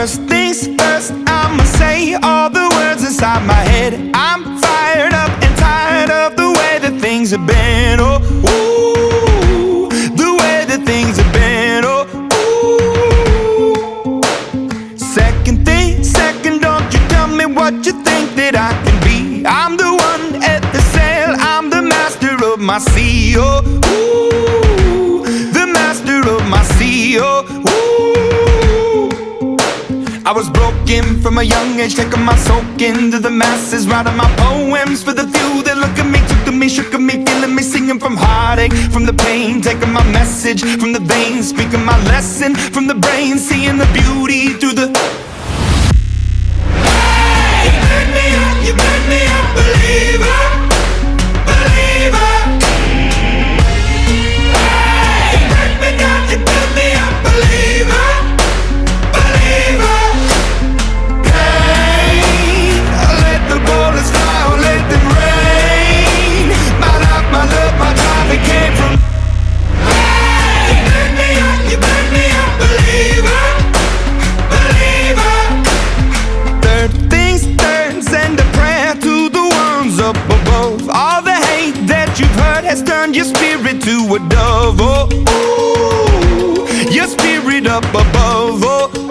First things first, I'ma say all the words inside my head. I'm fired up and tired of the way that things have been. Oh, ooh, the way that things have been. Oh, ooh. Second thing, second, don't you tell me what you think that I can be. I'm the one at the sail, I'm the master of my sea. Oh, ooh, the master of my sea. Oh, ooh. I was broken from a young age, taking my soak into the masses, writing my poems for the few that look at me, took to me, shook at me, feeling me, singing from heartache, from the pain, taking my message from the veins, speaking my lesson from the brain, seeing the beauty through the. Hey, you made me a believer, believer. Hey, you break me down, you build me a believer, believer. Hey, let the bullets fly or let them rain. My life, my love, my drive, it came from. Hey, you made me a believer, believer. Third things third, send a prayer to the ones up above. All the hate that you've heard has turned your spirit to a dove. Oh, ooh, your spirit up above. Oh, ooh.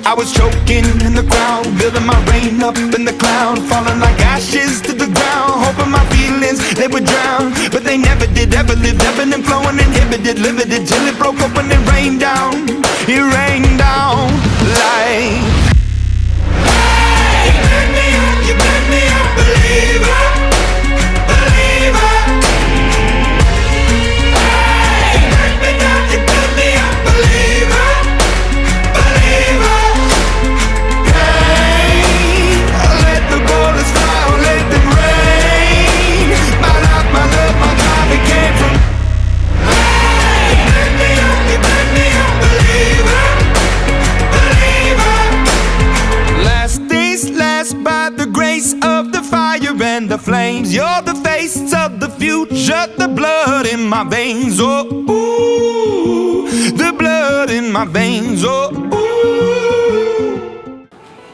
I was choking in the crowd, building my rain up in the cloud, falling like ashes to the ground, hoping my feelings they would drown, but they never did. Ever lived, ebbing and flowing, inhibited, limited, till it broke open and rained down. It rained down like. Hey, you made me a believer, believer. Hey, you break me down, you build me a believer, believer. Hey, let the bullets fly or let them rain. My life, my love, my drive, it came from. Hey, you made me a believer, believer. Last things last, by the grace of the fire and the flames. You're the face of the future, the blood in my veins. Oh, ooh, the blood in my veins. Oh, ooh.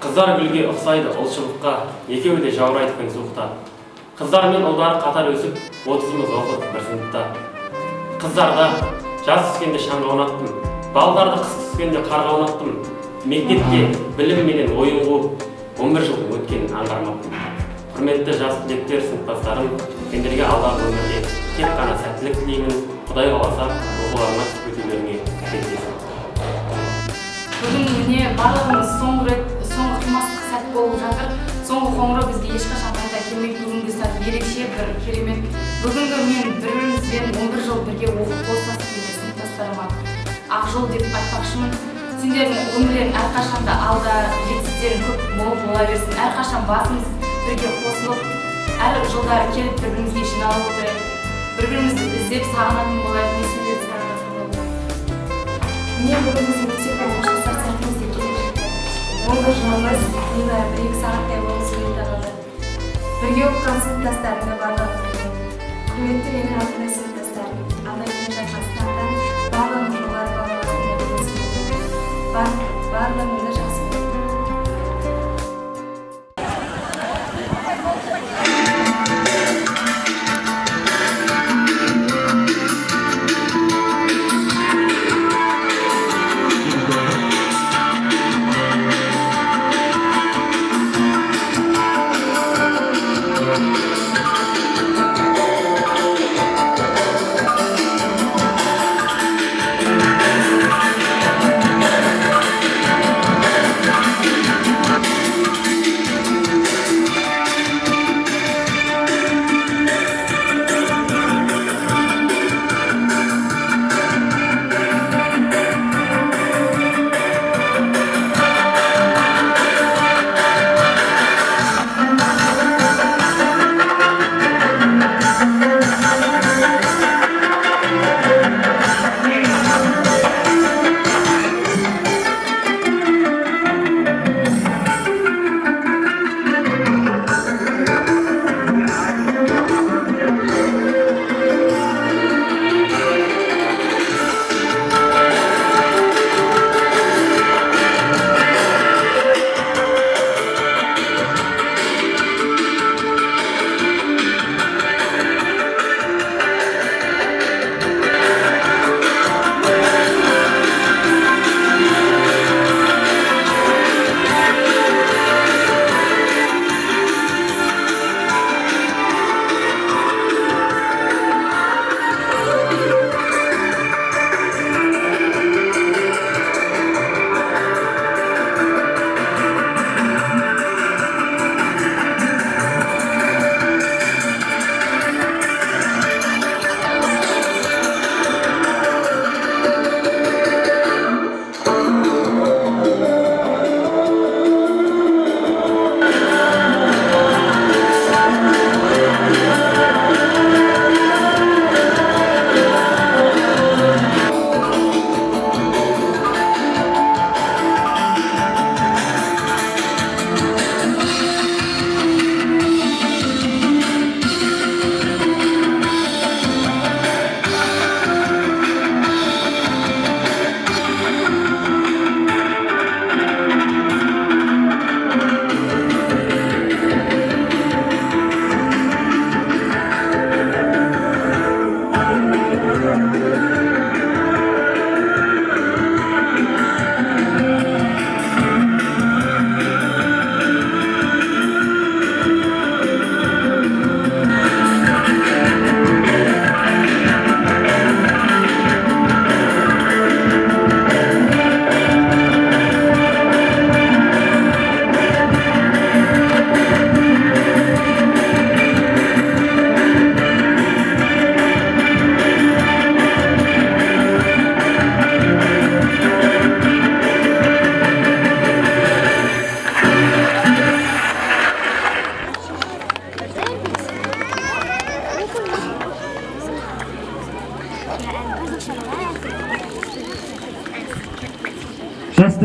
Қыздар гүлге ұқсайды ұлтшылыққа, екеуі де жаурайды күн суықта. Қыздар мен ұлдары қатар өсіп, 30-ымыз оқыдық бір сыныпта. Қыздарға жаз түскенде шаңға ойнаттым, балдарды қыс түскенде қарға ойнаттым. Мектепте білім менен ойын қуып, 11 жыл өткенін аңғармаппын. Құрметті жас түлектер, сыныптастарым, сендерге алдағы өмірде тек қана сәттілік тілеймін. Құдай қаласа, оқуларыңа өтулеріңе тілектесін. Бүгін міне барлығымыз соңғы қимастық сәт болып жатыр. Соңғы қоңырау бізге ешқашан қайта келмейді. Бүгінгі сәт ерекше бір керемет. Бүгінгі мен бір-бірімізбен 11 жыл бірге оқып қоштастық деген сыныптастарыма ақ жол деп айтпақшымын. Сендердің өмірлерің әрқашанда алда, жетістіктерің көп болып бола берсін. Әрқашан басымыз бірге қосылып, әр жылдары келіп бір-бірімізге жиналып отырайық. Бір-бірімізді іздеп сағынатын болайық, несіндерді сағынатын болайық. Міне бүгін біздің мектептен қоштасар сәтімізде келіп жетті. 11 жылымыз небәрі 1-2 сағаттай болып сөйлеп алды. Бірге оқыған сыныптастарымды барлығын білемін. Құрметті менің алтын сыныптастарым, алда келе жатқан сынақтан барлығын жоғары бағаласында білесіздер. Барлығыңды жақсы көрдім.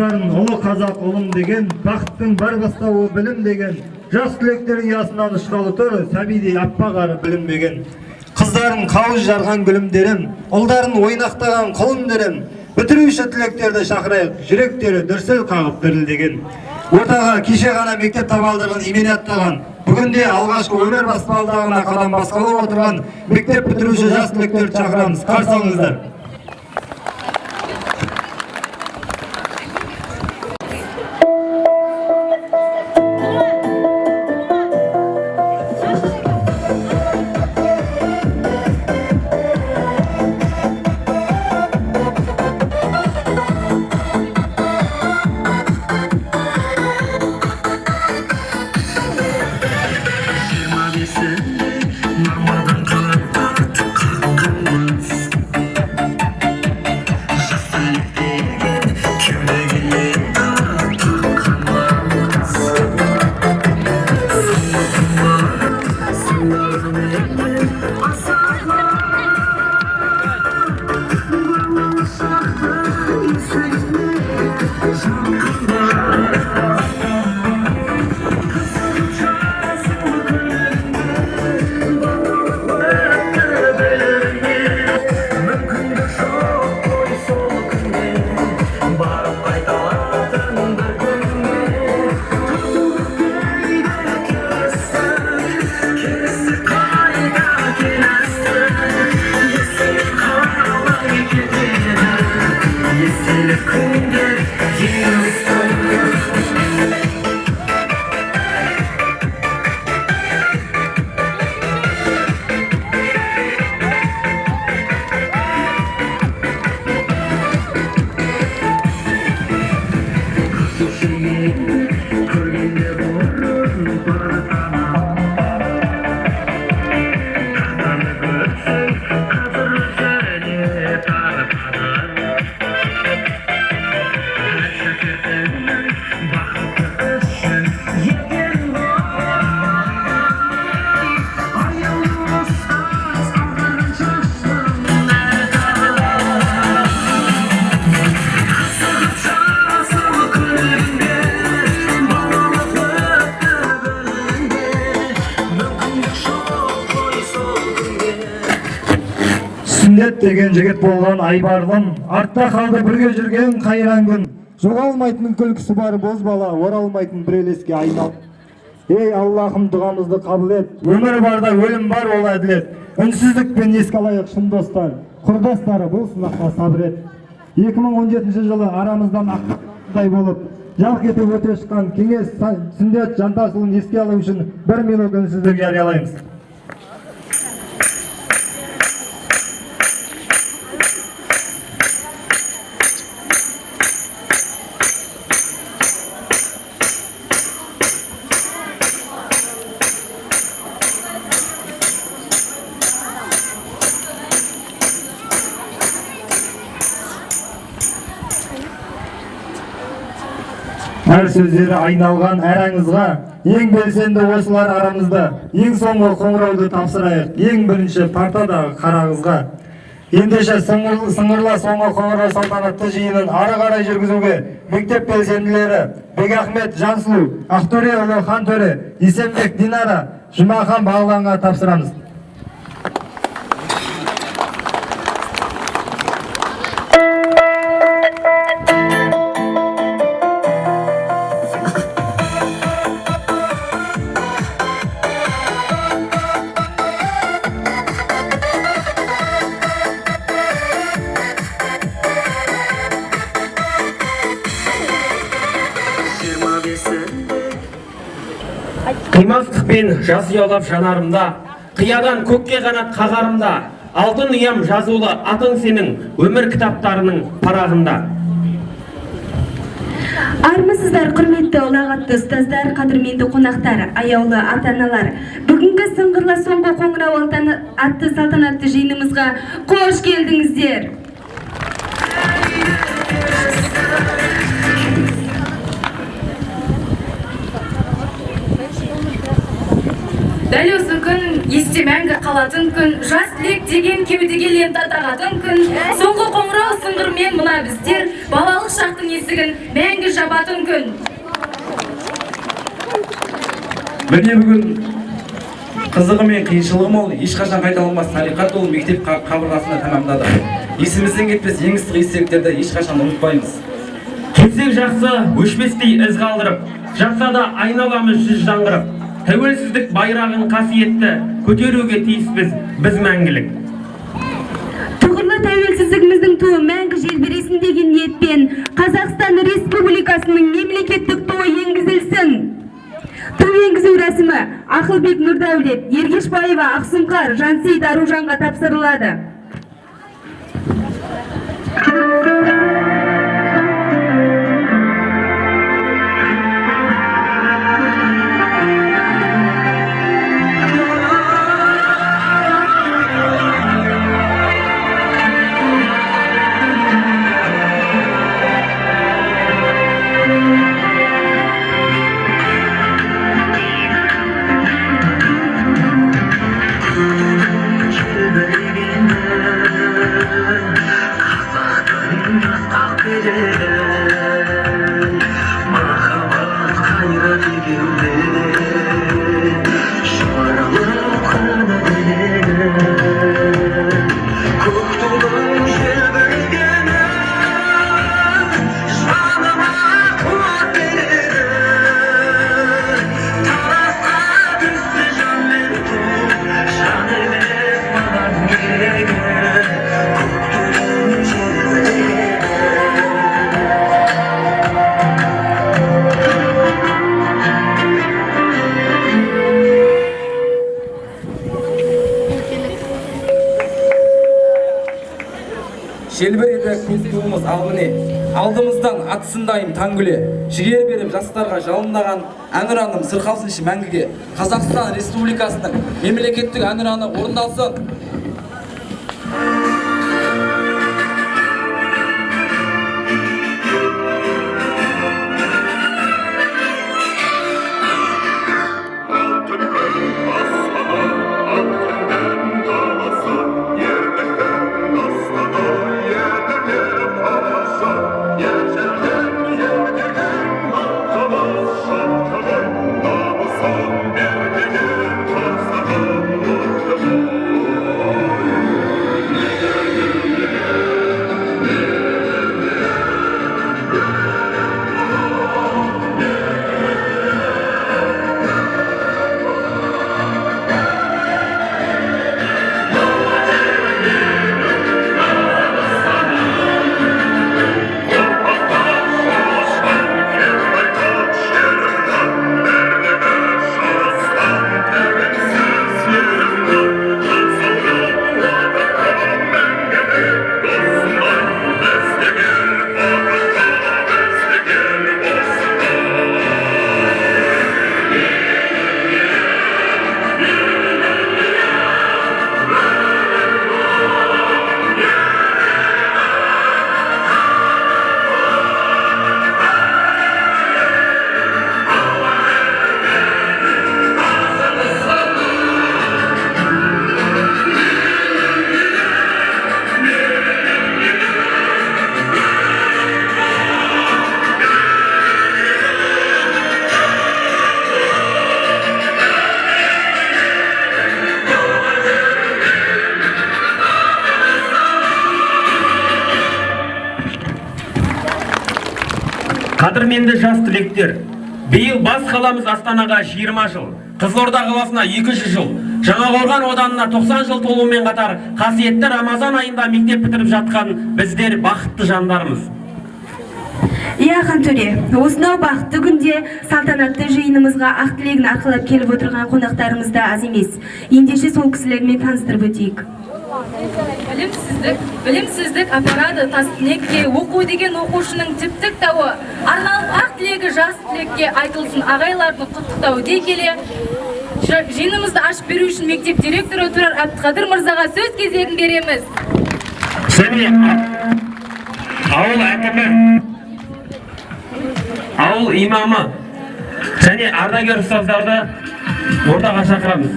Кыздарын ұлы қазақ ұлым деген, бақыттың бар бастауы білім деген, жас түлектердің ясынан ұшқалы тұр, сәбидей аппақ ары білінбеген. Қыздарын қауыз жарған гүлімдерім, ұлдарын ойнақтаған құлымдерім, бітіруші түлектерді шақырайық, жүректері дүрсіл қағып дірілдеген. Ортаға кеше ғана мектеп табалдырығын имен аттаған, бүгінде алғашқы өмір баспалдағына қадам басқалы отырған мектеп бітіруші жас түлектерді шақырамыз, қарсы алыңыздар. Сүндет деген жігіт болған айбарлым, артта қалды бірге жүрген қайран күн. Жоғалмайтын күлкісі бар бозбала, оралмайтын бір елеске айнал. Ей Аллахым, дұғамызды қабыл ет, өмір барда өлім бар, ол әділет. Үнсіздікпен еске алайық шын достар, құрдастары бұл сынаққа сабыр ет. 2017 жылы арамыздан ақтай болып, жалқ етіп өте шыққан кеңес Сүндет Жантасұлын еске алу үшін 1 минут үнсіздік жариялаймыз. Әр сөздері айналған әр аңызға, ең белсенді осылар арамызда, ең соңғы қоңырауды тапсырайық, ең бірінші партадағы қарағызға. Ендеше сыңғырла соңғы қоңырау салтанатты жиынын ары қарай жүргізуге мектеп белсенділері Бекахмет Жансұлу, Ақтөре ұлы Хантөре, Есенбек Динара, Жұмахан Бағланға тапсырамыз. Қимастықпен жас ұялап жанарымда, қиядан көкке қанат қағарымда, алтын ұям жазулы атың сенің өмір кітаптарының парағында. Армысыздар, құрметті ұлағатты ұстаздар, қадірменді қонақтар, аяулы ата-аналар. Бүгінгі сыңғырла соңғы қоңырау атты салтанатты жиынымызға қош келдіңіздер. Дәл осы күн есте мәңгі қалатын күн, жас тілек деген кеудеге лента тағатын күн. Соңғы қоңырау сыңғырмен мына біздер балалық шақтың есігін мәңгі жабатын күн. Міне бүгін қызығы мен қиыншылығы мол, ешқашан қайталанбас тарихат ол мектеп қабырғасында тамамдады. Есімізден кетпес ең ыстық естеліктерді ешқашан ұмытпаймыз. Келсек жақсы, өшпестей із қалдырып, жатса да айналамыз жүз жаңғырып. Тәуелсіздік байрағын қасиетті көтеруге тиіспіз біз мәңгілік. Тұғырлы тәуелсіздігіміздің туы мәңгі желбіресін деген ниетпен Қазақстан Республикасының мемлекеттік туы енгізілсін. Ту енгізу рәсімі Ақылбек Нұрдәулет, Ергешбаева Ақсұңқар, Жансейіт Аружанға тапсырылады. Желбіреді көз туымыз ал міне, алдымыздан атысындайым таңгүле, жігер беріп жастарға жалындаған әнұраным сырқалсын іші мәңгіге. Қазақстан Республикасының мемлекеттік әнұраны орындалсын. Қадірменді жас түлектер, биыл бас қаламыз Астанаға 20 жыл, Қызылорда қаласына 200 жыл, Жаңақорған ауданына 90 жыл толуымен қатар қасиетті Рамазан айында мектеп бітіріп жатқан біздер бақытты жандармыз. Иә, Қантөре, осынау бақытты күнде салтанатты жиынымызға ақ тілегін арқалап келіп отырған қонақтарымыз да аз емес. Ендеше сол кісілермен таныстырып өтейік. Білімсіздік апарады тас түнекке, оқу деген оқушының тіптік тауы. Арналып ақ тілегі жас түлекке айтылсын ағайлардың құттықтауы дей келе. Жиынымызды ашып беру үшін мектеп директоры Тұрар Әбдіқадыр мырзаға сөз кезегін береміз. Ауыл әкімі, ауыл имамы, және ардагер ұстаздарды ортаға шақырамыз.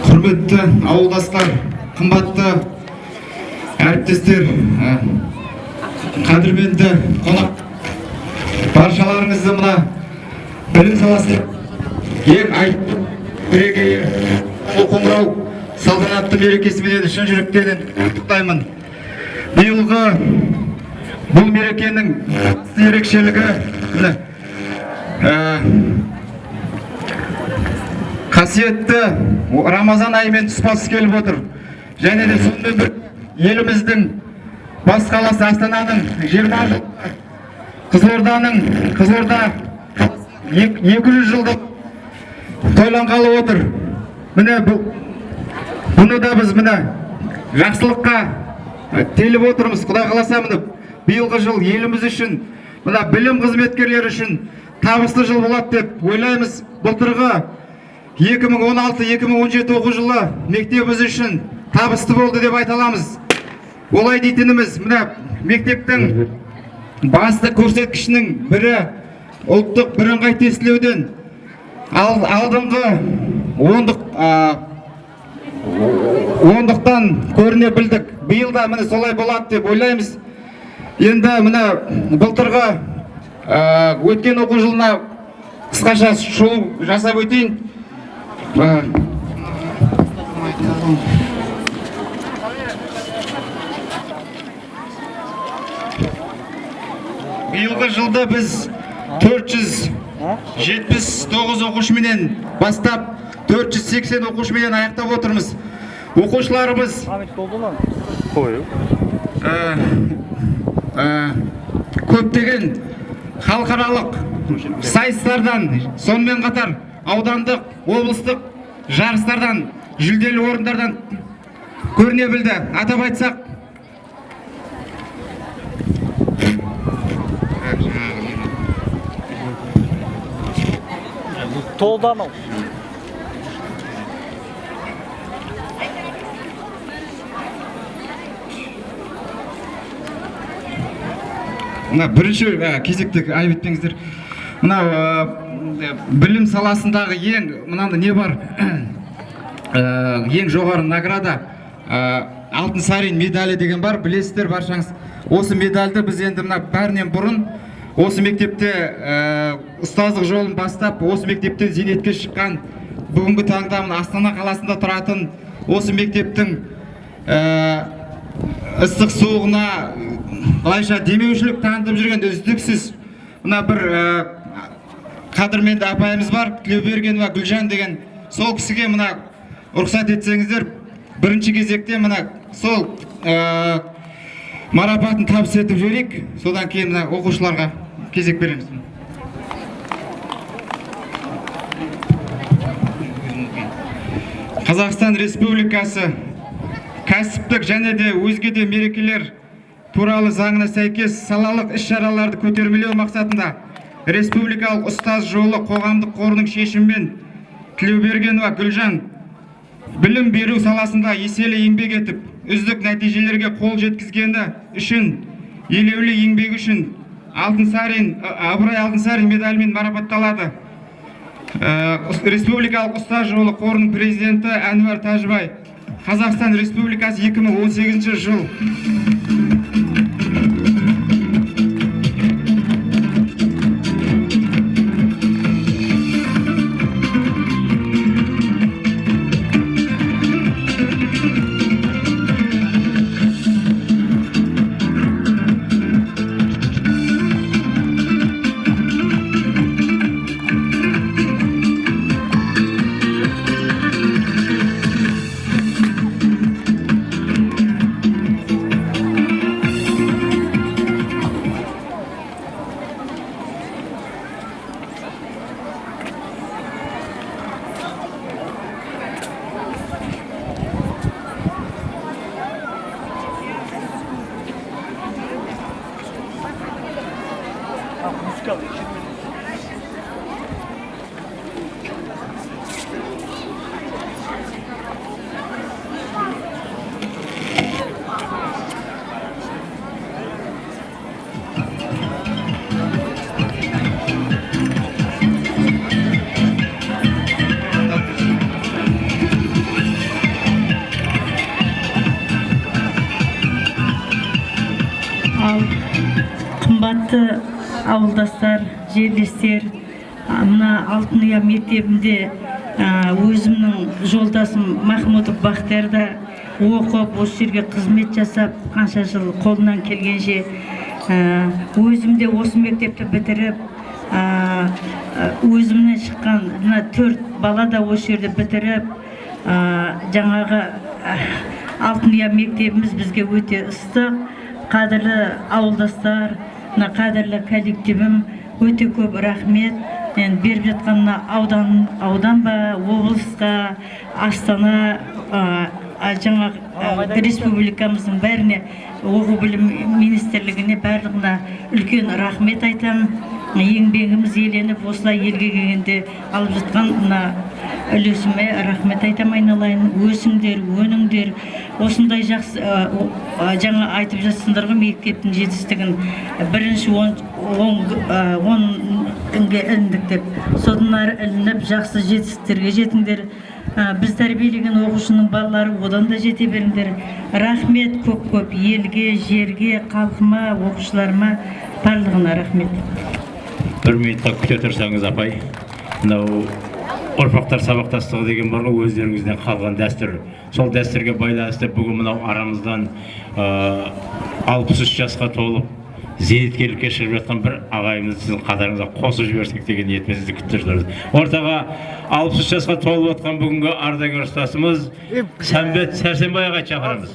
Құрметті ауылдастар, қымбатты әріптестер, қадірменді қонақ, баршаларыңызды мына білім саласы ең бірегейі қоңырау салтанатты мерекесімен шын жүректен құттықтаймын. Биылғы бұл мерекенің ерекшелігі қасиетті Рамазан айымен тұспа-тұс келіп отыр. Және де сонымен бір еліміздің бас қаласы Астананың 20 жыл, Қызылорда 200 жылдық тойланғалы отыр. Міне бұны да біз міне жақсылыққа теліп отырмыз. Құдай қаласа міне биылғы жыл еліміз үшін, мына білім қызметкерлері үшін табысты жыл болады деп ойлаймыз. Былтырғы 2016-2017 оқу жылы мектебіміз үшін табысты болды деп айта аламыз. Олай дейтініміз, мына мектептің басты көрсеткішінің бірі ұлттық бірыңғай тестілеуден алдыңғы ондықтан көріне білдік. Биыл да міне солай болады деп ойлаймыз. Енді міне былтырғы өткен оқу жылына қысқаша шолу жасап өтейін. Биылғы жылда біз 479 оқушыменен бастап 480 оқушыменен аяқтап отырмыз. Оқушыларымыз көптеген халықаралық сайыстардан, сонымен қатар аудандық, облыстық жарыстардан, жүлделі орындардан көріне білді. Атап айтсақ, Толдан ал. мына бірінші кезекте айып етпеңіздер. Мына білім саласындағы мынандай не бар? Ең жоғары награда алтын сарин медалі деген бар. Білесіздер баршаңыз. Осы медальді біз енді мына бәрінен бұрын осы мектепте ұстаздық жолын бастап, осы мектептен зейнетке шыққан, бүгінгі таңда Астана қаласында тұратын, осы мектептің ыстық суығына былайша демеушілік танытып жүрген үздіксіз мына бір қадірменді апайымыз бар, Тілеубергенова Гүлжан деген. Сол кісіге мына рұқсат етсеңіздер, бірінші кезекте мына сол марапатын табыс етіп жіберейік. Содан кейін мына оқушыларға кезек береміз. Қазақстан Республикасы кәсіптік және де өзге де мерекелер туралы заңына сәйкес салалық іс-шараларды көтермелеу мақсатында Республикалық ұстаз жолы қоғамдық қорының шешімімен Тілеубергенова Гүлжан білім беру саласында еселі еңбек етіп, үздік нәтижелерге қол жеткізгені үшін, елеулі еңбегі үшін Абырой алтын сарин медалімен марапатталады. Республикалық ұстаз жолы қорының президенті Әнуар Тәжібай, Қазақстан Республикасы 2018 жыл. Ал қымбатты ауылдастар, жерлестер, мына Алтын Ұя мектебінде өзімнің жолдасым Махмутов Бақтиярда оқып, осы жерге қызмет жасап, қанша жыл қолынан келгенше өзімде осы мектепті бітіріп, өзімнен шыққан 4 бала да осы жерде бітіріп, жаңағы Алтын Ұя мектебіміз бізге өте ыстық. Қадірлі ауылдастар, қадірлі коллективім, өте көп рахмет. Беріп жатқанына аудан ба, облысқа, Астана, жаңа республикамыздың бәріне, оқу білім министрлігіне барлығына үлкен рахмет айтамын. Еңбегіміз еленіп, осылай елге келгенде алып жатқан үлесіме рахмет айтамын айналайын. Өсіңдер, өніңдер, осындай жақсы, жаңа айтып жатсыңдар ғой мектептің жетістігін, бірінші 10 күнге іліндік деп, содан ары ілініп жақсы жетістіктерге жетіңдер. Біз тәрбиелеген оқушының балалары одан да жете беріңдер. Рахмет көп-көп елге, жерге, халқыма, оқушыларыма, барлығына рахмет. Бір минутқа күте тұрсаңыз, апай, мынау ұрпақтар сабақтастығы деген бар ғой, өздеріңізден қалған дәстүр. Сол дәстүрге байланысты бүгін мынау арамыздан 63 жасқа толып, зейнеткерлікке шығып жатқан бір ағайымызды сіздің қатарыңызға қосып жіберсек деген ниетпен сізді күтіп тұрмыз. Ортаға 63 жасқа толып отқан бүгінгі ардагер ұстазымыз Сәмбет Сәрсенбай ағайды шақырамыз.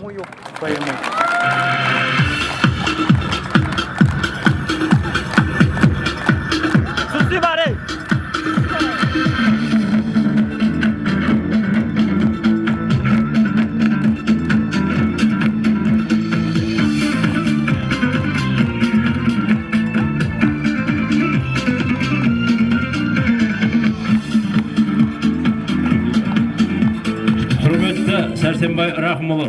Сәрсенбай Рахымұлы,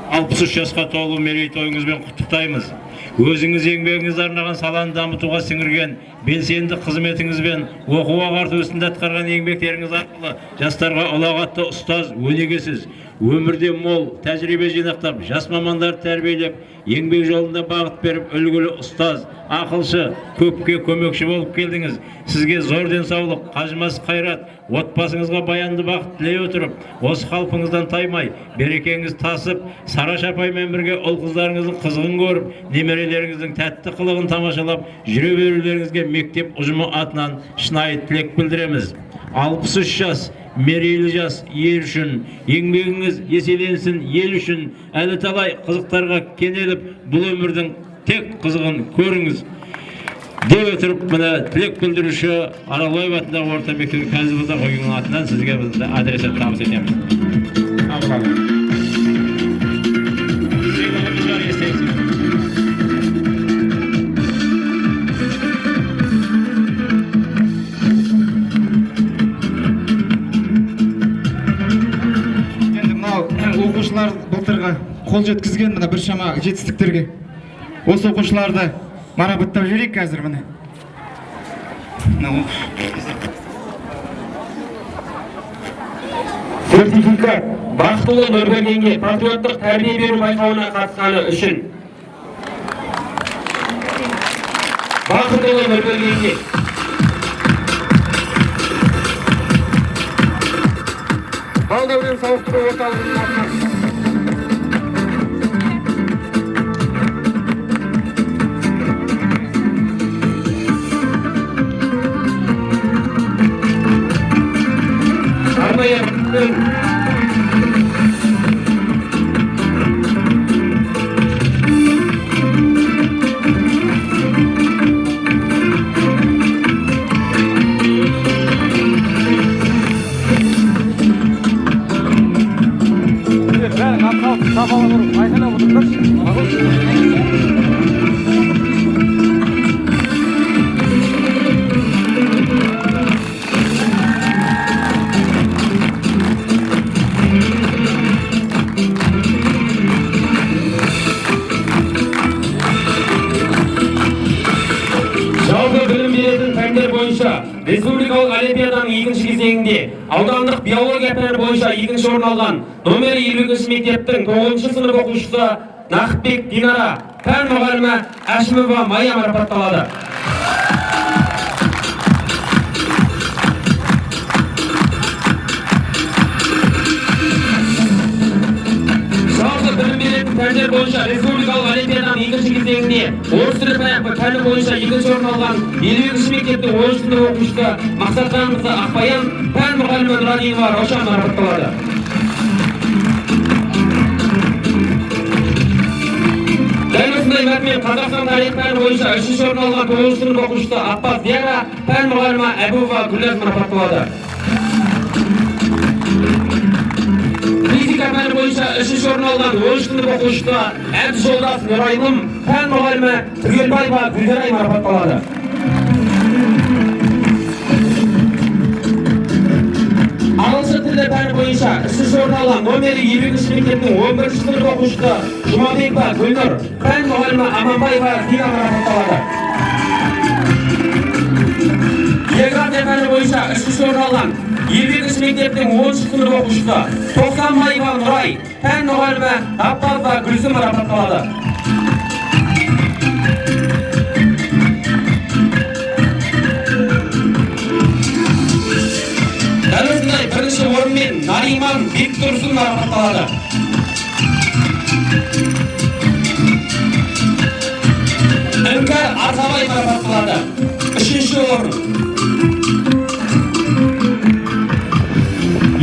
63 жасқа толу мерейтойыңызбен құттықтаймыз. Өзіңіз еңбегіңізді арнаған саланы дамытуға сіңірген белсенді қызметіңізбен оқу ағарту ісінде атқарған еңбектеріңіз арқылы жастарға ұлағатты ұстаз, өнегесіз, өмірде мол тәжірибе жинақтап, жас мамандар тәрбиелеп, еңбек жолында бағыт беріп, үлгілі ұстаз, ақылшы, көпке көмекші болып келдіңіз. Сізге зор денсаулық, қажымас қайрат, отбасыңызға баянды бақыт тілей отырып, осы қалпыңыздан таймай, берекеңіз тасып, Сараш апаймен бірге ұл-қыздарыңыздың қызығын көріп, немерелеріңіздің тәтті қылығын тамашалап, жүре берулеріңізге мектеп ұжымы атынан шынайы тілек білдіреміз. 63 жас, мерейлі жас, ел үшін, еңбегіңіз еселенсін, ел үшін, әлі талай қызықтарға кенеліп, бұл өмірдің тек қызығын көріңіз. Деп өтіріп, мына тілек білдіруші Аралбаев атындағы орта мектебінің кәсіподақ ұйымының атынан сізге адресат табыс етеміз. Оқушылар былтырғы қол жеткізген мына біршама жетістіктерге. Осы оқушыларды марапаттап жіберейік қазір міне. Сертификат Бақтылы Нұрбергенге патриоттық тәрбие беру байқауына қатысқаны үшін. Бақтылы Нұрбергенге Балдәурен сауықтыру орталығының атынан республикалық олимпиаданың екінші кезеңінде аудандық биология пәні бойынша екінші орын алған номері 52 мектептің 9 сынып оқушысы Нақыпбек Динара, пән мұғалімі Әшімова Майя марапатталады. Пәндер бойынша республикалық олимпиаданың екінші кезеңінде орыс тілі пәні бойынша екінші орын алған 52 мектептің 10 сынып оқушысы Мақсатжанқызы Ақбаян, пән мұғалімі Нұрадиева Раушан марапатталады. Дәл осындай мәтінмен Қазақстан тарихы пәні бойынша 3-ші орын алған 9 сынып оқушысы Аппаз Диара, пән мұғалімі Әбуова Гүлназ марапатталады. Физика пәні бойынша 3-ші орын алған 10 сынып оқушысы Әбді Жолдас Нұрайлым, пән мұғалімі Түгелбаева Гүлдерай марапатталады. Ағылшын тілі пәні бойынша 3-ші орын алған номері 52 мектептің 11-ші сынып оқушысы Жұмабекова Гүлнұр, пән мұғалімі Аманбаева Дина марапатталады. География пәні бойынша 3-ші орын алған 52 мектептің 10-ші сынып оқушысы Тоқсанбаева Нұрай, пән мұғалімі Аппазова Гүлсім марапатталады. Дәл осындай бірінші орынмен Нариман Бектұрсын марапатталады. Іңкәр Арзабай марапатталады. 3-ші орын.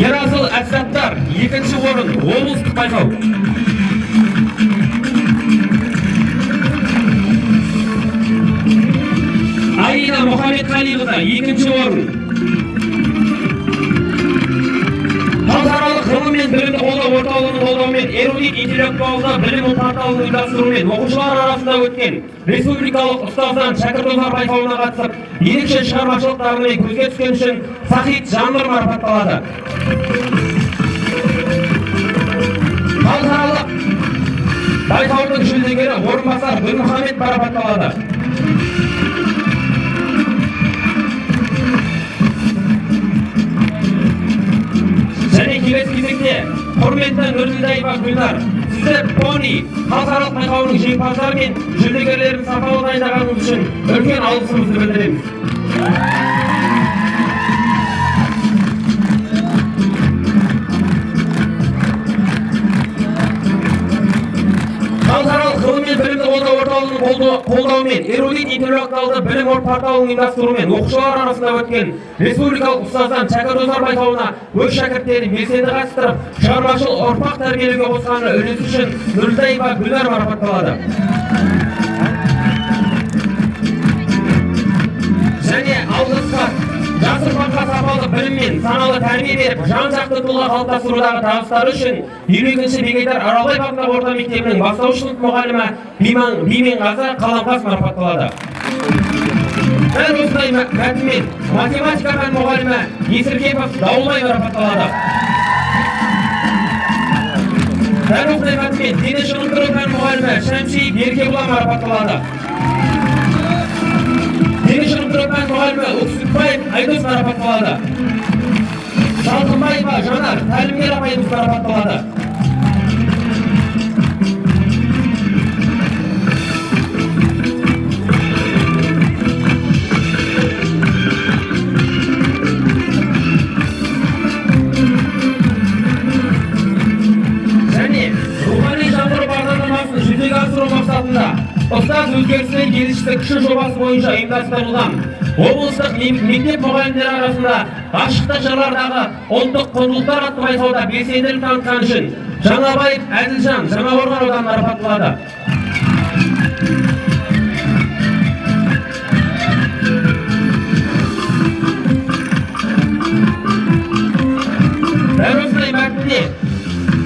Ерасыл Әсаттар, 2-ші орын, облыстық байқау. Айна Мұхамедқалиқызы, 2-ші орын. Халықаралық ғылым мен білімді қолдау орталығының қолдауымен эрудит интеллектуалды білім порталының ұйымдастыруымен оқушылар арасында өткен республикалық ұстаздан шәкіртозар байқауына қатысып, ерекше шығармашылықтарымен көзге түскен үшін Сахид Жаннұр марапатталады. Халықаралық байқаудың жүлдегері орынбасар Гүлмұхамед марапатталады. Және келесі кезекте құрметті Нұрділдаева Гүлнар, сізді Пони халықаралық байқауының жеңімпаздары мен жүлдегерлерін сапалы дайындағаныңыз үшін үлкен алғысымызды білдіреміз. Халықаралық ғылым мен білімді қолдау орталығының қолдауымен эрудит интеллектуалды білім порталының ұйымдастыруымен оқушылар арасында өткен республикалық ұстаздан шәкіртозар байқауына өз шәкірттерін белсенді қатыстырып, шығармашыл ұрпақ тәрбиелеуге қосқан үлесі үшін Нұрділдаева Гүлнар марапатталады. Және алғысқа жас ұрпаққа сапалы білім мен саналы тәрбие беріп, жан-жақты тұлға қалыптастырудағы табыстары үшін 52-ші Бегайдар Аралбаев атындағы орта мектебінің бастауыш сынып мұғалімі Бименғазы Қаламқас марапатталады. Дәл осындай мәтінмен математика пән мұғалімі Есіркепов Дауылбай марапатталады. Дәл осындай мәтінмен дене шынықтыру пән мұғалімі Шәмши Беркебұла марапатталады. Дене шынықтыру пән мұғалімі Өксікбаев Айдос марапатталады. Шалқынбаева Жанар тәлімгер апайымыз марапатталады. Және рухани жаңғыру бағдарламасын жүзеге асыру мақсатында ұстаз өзгерісіне келісті кіші жобасы бойынша ұйымдастырылған облыстық мектеп мұғалімдері арасында ғашықтық жырлардағы ұлттық құндылықтар атты байқауда белсенділік танытқан үшін Жаңабаев Әділжан Жаңақорған ауданы марапатталады. Дәл осындай мәтінде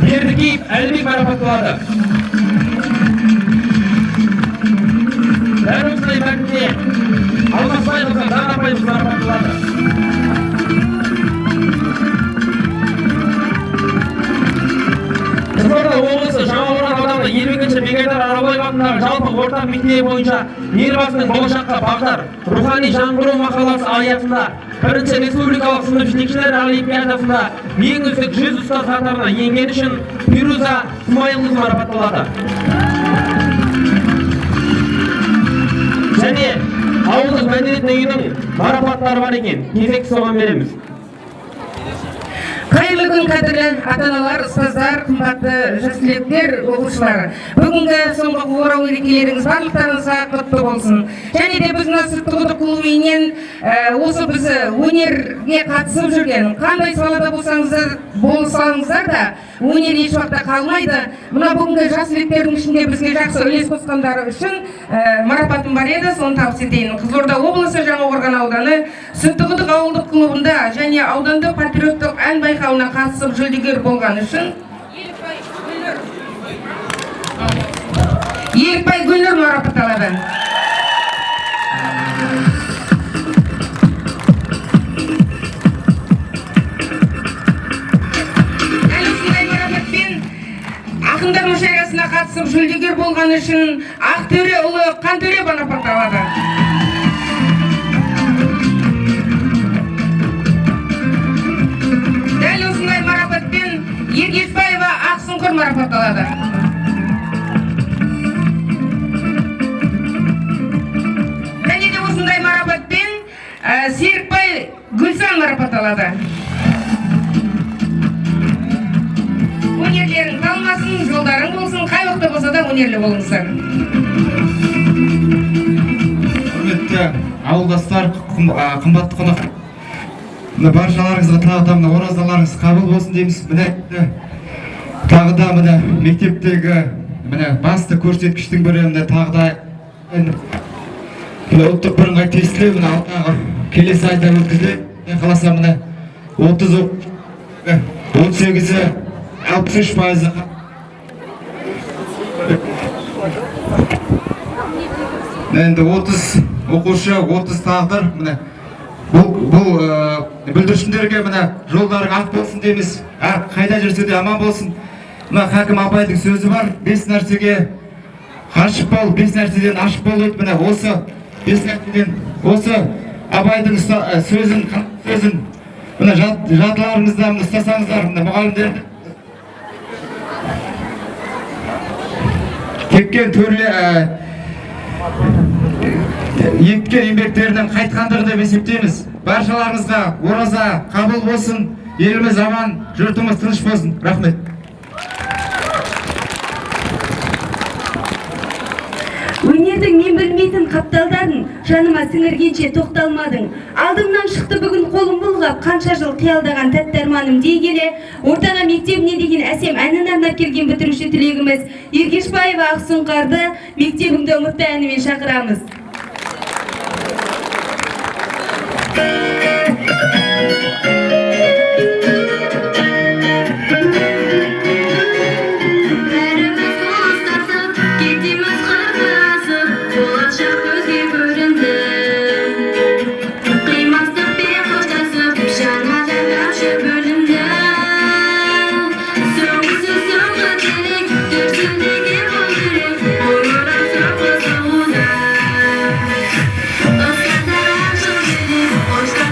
Бердікеев Әлібек марапатталады. Дәл осындай мәтінде Алмасбайқызы Дана апайымыз марапатталады. Қызылорда облысы Жаңақорған ауданы 22-ші Бегайдар Жорабаев атындағы жалпы орта мектебі бойынша елбасының болашаққа бағдар рухани жаңғыру мақаласы аясында бірінші республикалық сынып жетекшілер олимпиадасында ең үздік 100 ұстаз қатарына енгені үшін Фируза Смайылқызы марапатталады. Және ауылдық мәдениет үйінің марапаттары бар екен. Кезекті соған береміз. Қайырлы күн, қадірлі ата-аналар, ұстаздар, қымбатты жас түлектер, оқушылар. Бүгінгі соңғы орау мерекелеріңіз барлықтарыңызға құтты болсын. Және де біз Сүттіқұдық клубымен осы біз өнерге қатысып жүрген, қандай салада болсаңыздар да, өнер еш уақытта қалмайды. Мына бүгінгі жас түлектердің ішінде бізге жақсы үлес қосқандары үшін марапатым бар еді, соны табыс етейін. Қызылорда облысы Жаңақорған ауданы Сүттіқұдық ауылдық клубында және аудандық патриоттық ән байқауына қатысып жүлдегер болған үшін Елікбай Гүлнұр марапатталады. Дәл осындай марапатпен ақындар мүшәйрасына қатысып жүлдегер болған үшін Ақтөре ұлы Қантөре марапатталады. Дәл осындай марапатпен Ергешбаева Ақсұңқыр марапатталады. Және де осындай марапатпен Серікбай Гүлсан марапатталады. Өнерлерің қалмасын, жолдарың болсын, қай уақытта болса да өнерлі болыңыздар. Құрметті ауылдастар, қымбатты қонақтар. Баршаларыңызға тағы да оразаларыңыз қабыл болсын дейміз. Тағы да мектептегі басты көрсеткіштің бірі тағы да ұлттық бірыңғай тестілеу келесі айда өткізіледі. Қаласа 38-і 63%. Енді 30 оқушы, 30 тағдыр. Бұл бүлдіршіндерге жолдарың ақ болсын дейміз. Қайда жүрсе де аман болсын. Хакім Абайдың сөзі бар. 5 нәрсеге ғашық бол, 5 нәрседен ашық бол дейді. Осы 5 нәрседен, осы Абайдың сөзін жадыларыңызда ұстасаңыздар, мұғалімдерді кеткен еткен еңбектерінің қайтқандығы деп есептейміз. Баршаларыңызға ораза қабыл болсын, еліміз аман, жұртымыз тыныш болсын. Рахмет. Өнердің мен білмейтін қапталдарын жаныма сіңіргенше тоқталмадың. Алдымнан шықты бүгін қолым бұлғап, қанша жыл қиялдаған тәтті арманым дей келе, ортаға мектебіне деген әсем әнін арнап келген бітіруші түлегіміз Ергешбаева Ақсұңқарды мектебіңді ұмытты әнімен шақырамыз. Oscar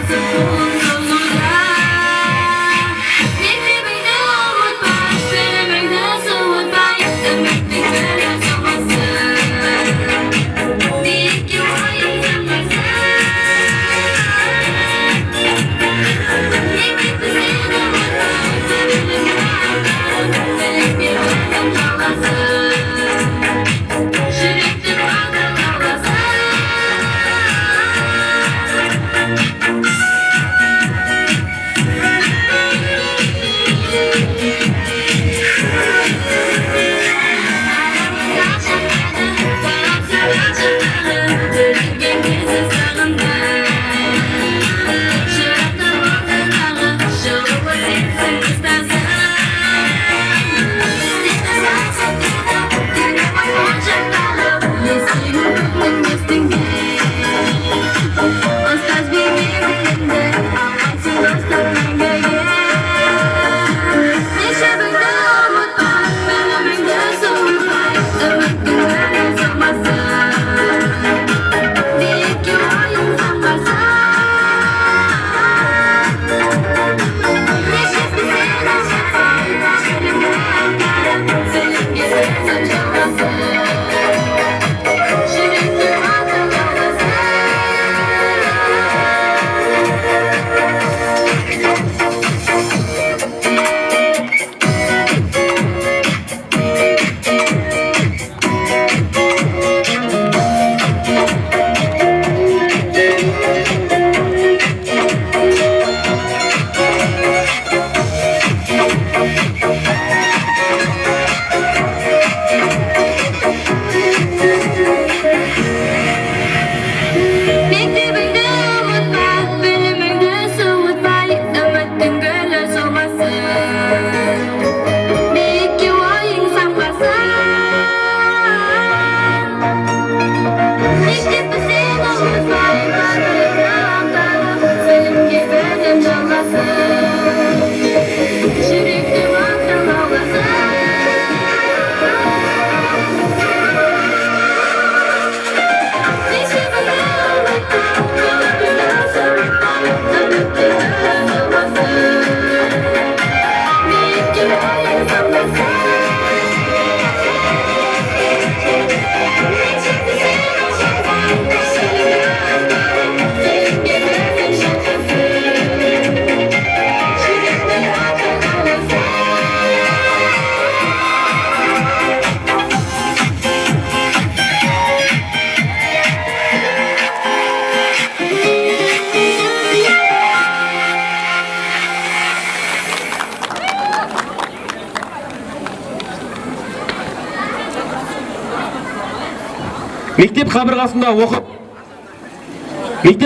мектеп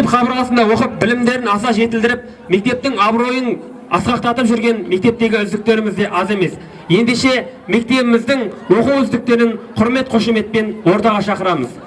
қабырғасында оқып білімдерін аса жетілдіріп, мектептің абыройын асқақтатып жүрген мектептегі үздіктеріміз де аз емес. Ендеше мектебіміздің оқу үздіктерін құрмет қошеметпен ортаға шақырамыз.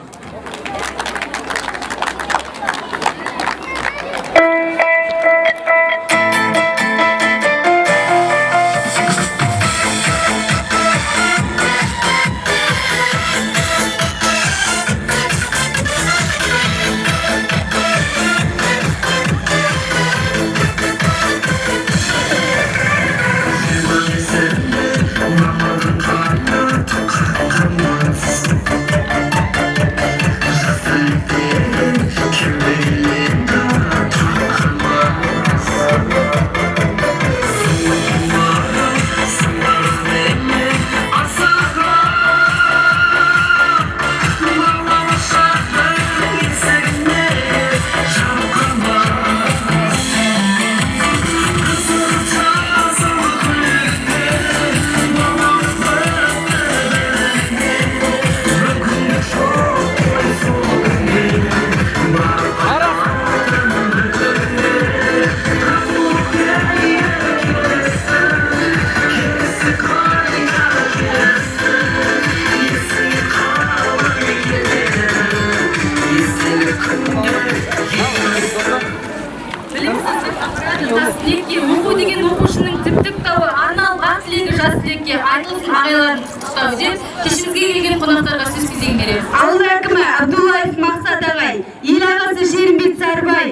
Оқу деген оқушының тіп-тіп тауы арналған тілегі жас түлекке айтылсын ағайларын құттықтау деп кешімізге келген қонақтарға сөз кезегін береміз. Ауыл әкімі Абдуллаев Мақсат ағай, ел ағасы Шерімбет Сарбай,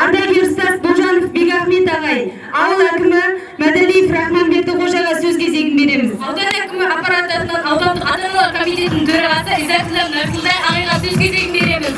ардагер ұстаз Божанов Бекахмет ағай, ауыл әкімі Мәдәлиев Рахманбеті Қожаға сөз кезегін береміз. Аудан әкімі аппаратының аудандық ата-аналар комитетінің төрағасы Изатилла Нарсылдай ағайға сөз кезегін береміз.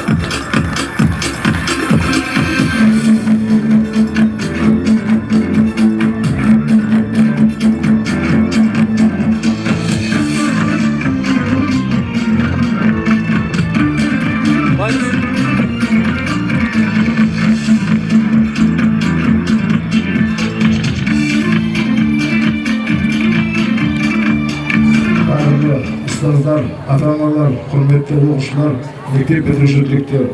Ұстаздар, ата-аналар, құрметті оқушылар, мектеп бітіруші түлектер.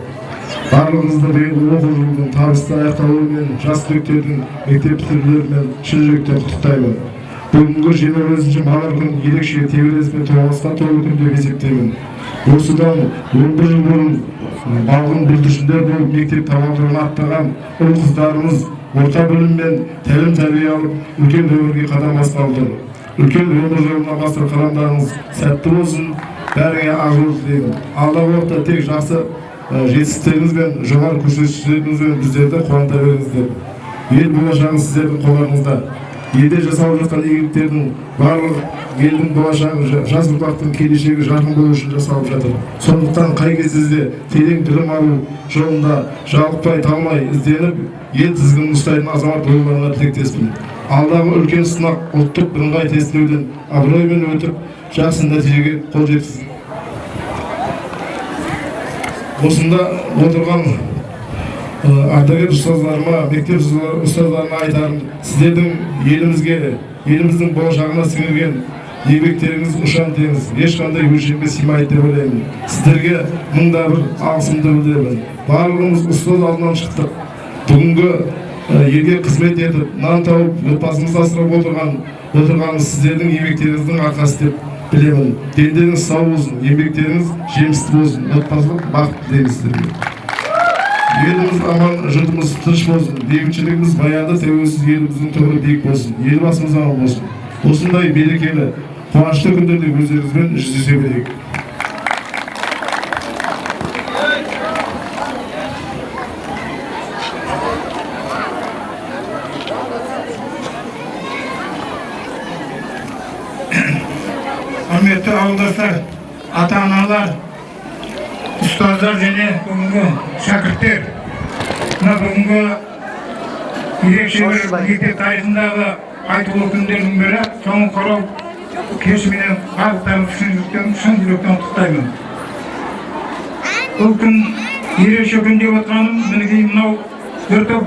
Барлығыңызды биылғы оқу жылының табысты аяқталуымен жас түлектердің мектеп бітірулерімен шын жүректен құттықтаймын. Бүгінгі 20 мамыр күн ерекше тебірес пен толғанысқа толы күн деп есептеймін. Осыдан 11 жыл бұрын балғын бүлдіршіндер болып мектеп табалдырығын аттаған ұл қыздарымыз орта білім мен тәлім тәрбие алып үлкен өмірге қадам басқалды. Үлкен өмір жолына бастыр қадамдарыңыз сәтті болсын, бәріңе ақ жол тілеймін. Алдағы уақытта тек жақсы жетістіктеріңіз бен жоғары көрсеткіштеріңізбен біздерді қуанта беріңіздер. Ел болашағы сіздердің қолдарыңызда. Елде жасалып жатқан игіліктердің барлығы елдің болашағы, жас ұрпақтың келешегі жарқын болу үшін жасалып жатыр. Сондықтан қай кезде терең білім алу жолында жалықпай талмай ізденіп, ел тізгінін ұстайтын азамат болуларына тілектеспін. Алдағы үлкен сынақ ұлттық бірыңғай тестілеуден абыроймен өтіп, жақсы нәтижеге қол жеткізсін. Осында отырған ардагер ұстаздарыма, мектеп ұстаздарына айтарым, сіздердің еліміздің болашағына сіңірген еңбектеріңіз ұшан теңіз, ешқандай өлшемге сыймайды деп ойлаймын. Сіздерге мыңда бір алғысымды білдіремін. Барлығымыз ұстаз алдынан шықтық. Бүгінгі елге қызмет етіп, нан тауып, отбасымызды асырап отырғанымыз сіздердің еңбектеріңіздің арқасы деп білемін. Дендеріңіз сау болсын, еңбектеріңіз жемісті болсын, отбасылық бақыт тілеймін сіздерге. Еліміз аман, жұртымыз тыныш болсын, бейбітшілігіміз баянды, тәуелсіз еліміздің тұғыры биік болсын, елбасымыз аман болсын. Осындай берекелі, қуанышты күндерде өздеріңізбен жүздесе берейік. Құрметті ауылдастар, ата-аналар, ұстаздар және бүгінгі шәкірттер, бүгінгі ерекше бір мектеп тарихындағы айтулы күндердің бірі соңғы қарау кешіменен барлықтарыңызды шын жүректен құттықтаймын. Бұл күн ерекше күн деп отырғаным, мінекей мынау бір топ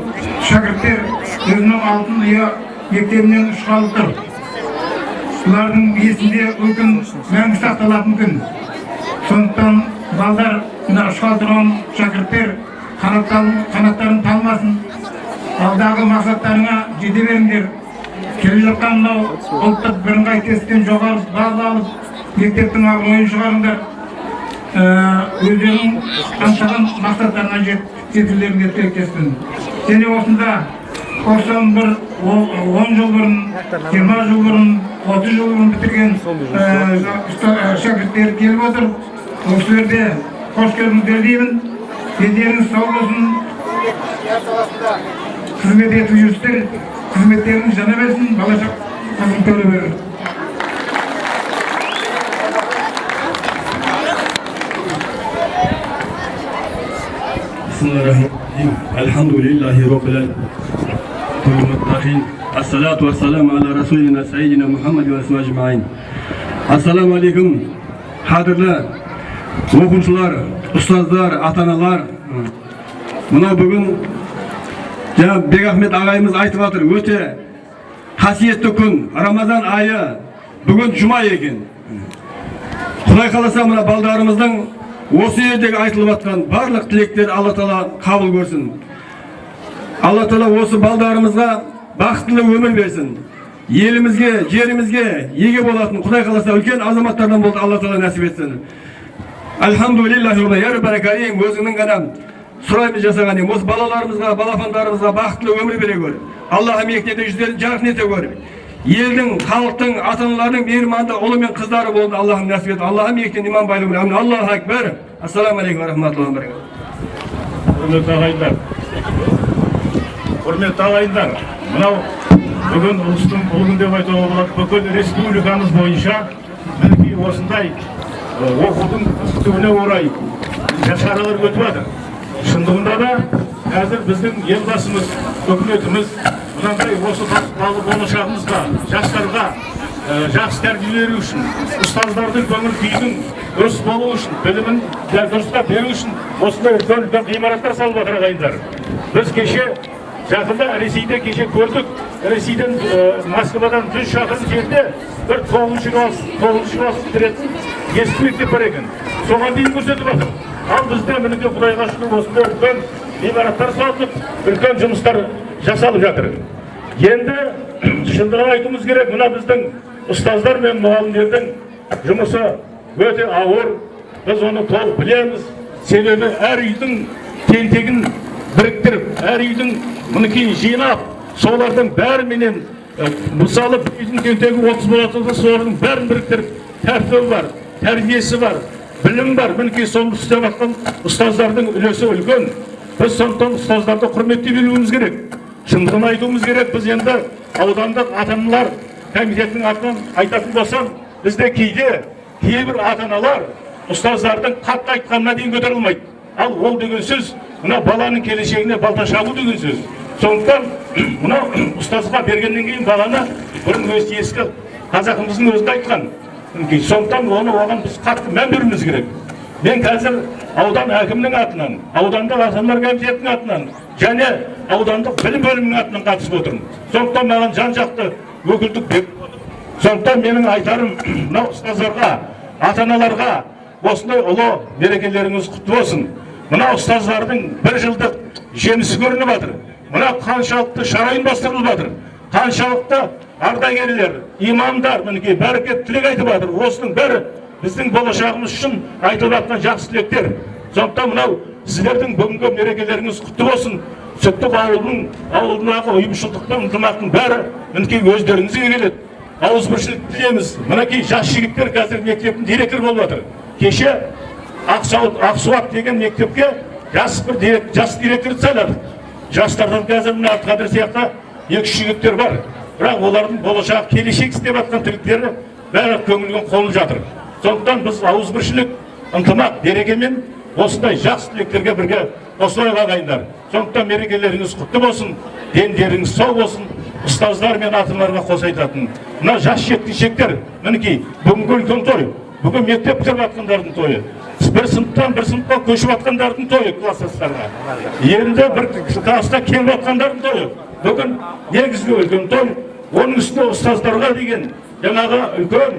шәкірттер өзінің алтын ұя мектебінен ұшқалы тұр. Бұлардың есінде бұл күн мәңгі сақталатын күн. Сондықтан балдар мына ұшқал тұрған шәкірттер қанаттарын талмасын, алдағы мақсаттарыңа жете беріңдер. Келе жатқан мынау ұлттық бірыңғай тесттен жоғары балл алып, мектептің абыройын шығарыңдар. Өздерің аңсаған мақсаттарына жетулеріңе тілектеспін. Және осында 10 жыл бұрын, 20 жыл бұрын, 30 жыл бұрын бітірген шәкірттер келіп отыр. Осы жерде қош келдіңіздер деймін. Дендеріңіз сау болсын. Қызмет етіп жүрсіздер, қызметтеріңіз жана берсін, болашақ қызмет көре беріңіз. Bismillahirrahmanirrahim. Elhamdülillahi Rabbil alemin. Esselatu vesselamu ala Resulina Seyyidina Muhammed ve Esma ecmaîn. Assalamu aleykum. Hadırlı оқушылар, ұстаздар, ата-аналар. Мына бүгін Бекахмет ағайымыз айтып жатыр, өте қасиетті күн, Рамазан айы. Бүгін жұма екен. Құдай қаласа мына балдарымыздың осы жердегі айтылып жатқан барлық тілектер Алла Тағала қабыл көрсін. Алла Тағала осы балдарымызға бақытлы өмір берсін. Елімізге, жерімізге еге болатын Құдай қаласа үлкен азаматтардан болды, Алла Тағала нәсіп етсін. Elhamdülillahi Rabbil Karim, өзіңнің ғана сұраймыз жасаған ем. Осы балаларымызға, балапандарымызға бақытлы өмір бере көр. Аллахым мектепте жүздерін жарқын ете көр. Елдің, халықтың, ата-аналардың мейірманды ұлы мен қыздары болды. Аллахым нәсіп ет. Аллахым мектепте иман байлығы. Амин. Аллаху акбар. Ассаламу алейкум ва рахматуллахи ва баракатуһу. Құрметті ағайындар, құрметті ағайындар, мынау бүгін ұлыстың ұлы күн деп айтуға болады. Бүкіл республикамыз бойынша мінекей осындай оқудың күтуіне орай шаралар өтіп жатыр. Шындығында да қазір біздің елбасымыз, үкіметіміз мынандай осы болашағымызға, жастарға жақсы тәрбие беру үшін, ұстаздардың көңіл күйдің дұрыс болу үшін, білімін дұрыстап беру үшін осындай үлкен ғимараттар салып жатыр ағайындар. Біз кеше жақында Ресейде кеше көрдік. Ресейден Москвадан 100 шақырым жерде бір 9-шы класс бітіретін ескі мектеп бар екен. Соған дейін көрсетіп жатыр. Ал бізде мінекей Құдайға шүкір осындай үлкен ғимараттар салынып, үлкен жұмыстар жасалып жатыр. Енді шындығын айтуымыз керек, мына біздің ұстаздар мен мұғалімдердің жұмысы өте ауыр. Біз оны толық білеміз. Себебі әр үйдің тентегін біріктіріп, әр үйдің мінекей жинап, солардың бәріменен мысалы үйдің тентегі 30 болатында солардың бәрін біріктіріп, тәртібі бар, тәрбиесі бар, білім бар. Мінекей соны істеп жатқан ұстаздардың үлесі үлкен. Біз сондықтан ұстаздарды құрметтей білуіміз керек. Шындығын айтуымыз керек. Біз енді аудандық ата-аналар комитетінің атынан айтатын болсам, бізде кейбір ата-аналар ұстаздардың қатты айтқанына дейін көтере алмайды. Ал ол деген сөз мына баланың келешегіне балта шабу деген сөз. Сондықтан мына ұстазға бергеннен кейін баланы бұрын өз ескі қазағымыздың өзінде айтқан. Сондықтан оған біз қатты мән беруіміз керек. Мен қазір аудан әкімінің атынан, аудандық ата-аналар комитетінің атынан және аудандық білім бөлімінің атынан қатысып отырмын. Сондықтан маған жан-жақты өкілдік беріп отыр. Сондықтан менің айтарым мына ұстаздарға, ата-аналарға осындай ұлы мерекелеріңіз құтты болсын. Мына ұстаздардың бір жылдық жемісі көрініп жатыр. Мына қаншалықты шара ұйымдастырылып жатыр. Қаншалықты ардагерлер, имамдар мінекей бәрекет тілек айтып жатыр. Осының бәрі біздің болашағымыз үшін айтылып жатқан жақсы тілектер. Сондықтан мынау сіздердің бүгінгі мерекелеріңіз құтты болсын. Сүттік ауылындағы ұйымшылдықтың, ынтымақтың бәрі мінекей өздеріңізге келеді. Ауызбіршілік тілейміз. Мінекей жас жігіттер қазір мектептің директоры болып жатыр. Кеше Ақсуат деген мектепке жас директорды сайладық. Жастардан қазір мына Қадыр сияқты 2-3 жігіттер бар. Бірақ олардың болашақ келешек істеп жатқан тірліктері бәрі көңілге қонып жатыр. Сондықтан біз ауызбіршілік, ынтымақ, берекемен осындай жақсы тілектерге бірге қосылайық ағайындар. Сондықтан мерекелеріңіз құтты болсын, дендеріңіз сау болсын. Ұстаздар мен ата-аналарға қоса айтатын. Мына жас жеткіншектер, мінекей бүгінгі үлкен той, бүгін мектеп бітіріп жатқандардың тойы. Бір сыныптан бір сыныпқа көшіп жатқандардың тойы класстастарға. Енді бір класста келіп жатқандардың тойы. Бүгін негізгі үлкен той, оның үстіне ұстаздарға деген жаңағы үлкен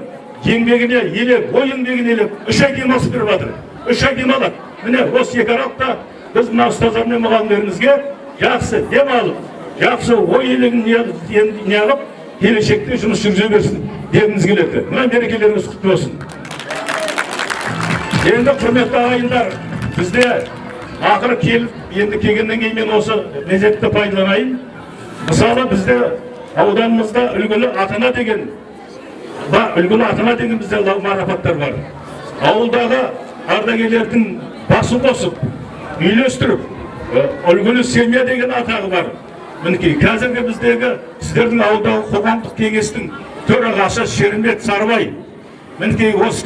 еңбегіне елеп, ой еңбегіне елеп, 3 ай демалыс беріп жатыр. 3 ай демалады. Міне осы 2 аралықта біз мына ұстаздар мен мұғалімдерімізге жақсы дем алып, жақсы ой елегін неғып, келешекте жұмыс жүргізе берсін дегіміз келеді. Мына мерекелеріңіз құтты болсын. Енді құрметті ағайындар, бізде ақыры келіп, енді келгеннен кейін мен осы мезетті пайдаланайын. Мысалы бізде ауданымызда үлгілі ата-ана деген бізде марапаттар бар. Ауылдағы ардагерлердің басын қосып, үйлестіріп, үлгілі семья деген атағы бар. Мінекей, қазіргі біздегі сіздердің ауылдағы қоғамдық кеңестің төрағасы Шерімбет Сарыбай. Мінекей, осы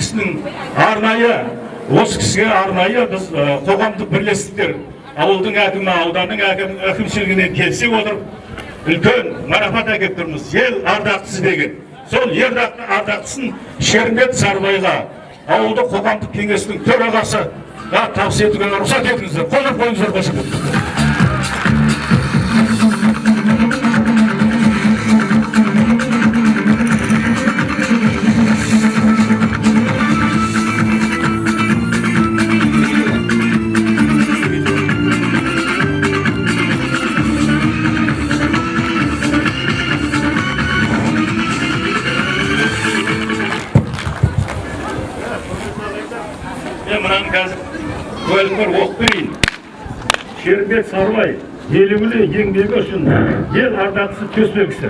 кісіге арнайы біз қоғамдық бірлестіктер, ауылдың әкімі, ауданның әкімшілігіне келсек отырып, үлкен марапат әкеп тұрмыз. Ел ардақтысы деген. Сол ел ардақтысын Шерімбет Сарыбайға, ауылдық қоғамдық кеңестің төрағасы табыс етуге рұқсат етіңіздер. Қолдап қойыңыздар қосып. Мынаны қазір куәліктер оқып берейін. Шерімбет Сарыбай елеулі еңбегі үшін ел ардақтысы төсбелгісі.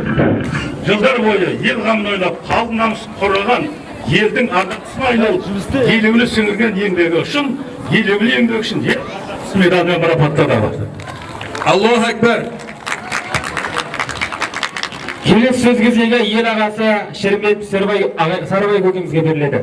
Жылдар бойы ел қамын ойлап, халық намысын қорғаған, елдің ардақтысына айналып, елеулі сіңірген еңбегі үшін ел ардақтысы медалмен марапатталды. Аллаху акбар. Келесі сөз кезегі ел ағасы Шерімбет Сарыбай көкемізге беріледі.